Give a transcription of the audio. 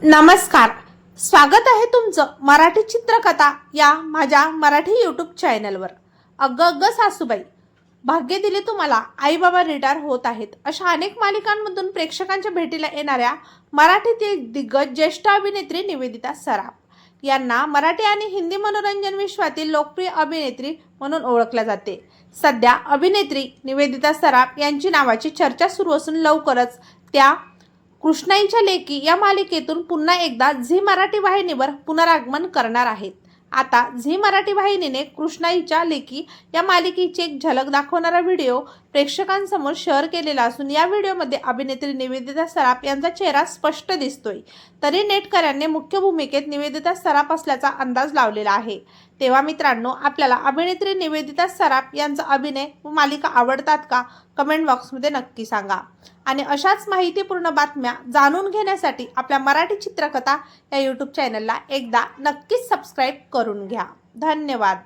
नमस्कार, स्वागत आहे तुमचं मराठी चित्रकथा या माझ्या मराठी यूट्यूब चॅनलवर। अगं अगं सासूबाई, भाग्य दिले तुम्हाला, आई बाबा रिटायर होत आहेत अशा अनेक मालिकांमधून प्रेक्षकांच्या भेटीला येणाऱ्या मराठीतील दिग्गज ज्येष्ठ अभिनेत्री निवेदिता सराफ यांना मराठी आणि हिंदी मनोरंजन विश्वातील लोकप्रिय अभिनेत्री म्हणून ओळखले जाते। सध्या अभिनेत्री निवेदिता सराफ यांची नावाची चर्चा सुरू असून लवकरच त्या कृष्णाईच्या लेकी या मालिकेतून पुन्हा एकदा झी मराठी वाहिनीवर पुनरागमन करणार आहेत। आता झी मराठी वाहिनीने कृष्णाईच्या लेकी या मालिकेची एक झलक दाखवणारा व्हिडिओ प्रेक्षकांसमोर शेअर केलेला असून या व्हिडिओमध्ये अभिनेत्री निवेदिता सराफ यांचा चेहरा स्पष्ट दिसतोय, तरी नेटकऱ्यांनी मुख्य भूमिकेत निवेदिता सराफ असल्याचा अंदाज लावलेला आहे। तेव्हा मित्रांनो, आपल्याला अभिनेत्री निवेदिता सराफ यांचा अभिनय व मालिका आवडतात का? कमेंट बॉक्समध्ये नक्की सांगा। आणि अशाच माहितीपूर्ण बातम्या जाणून घेण्यासाठी आपल्या मराठी चित्रकथा या यूट्यूब चॅनलला एकदा नक्कीच सबस्क्राईब करून घ्या। धन्यवाद।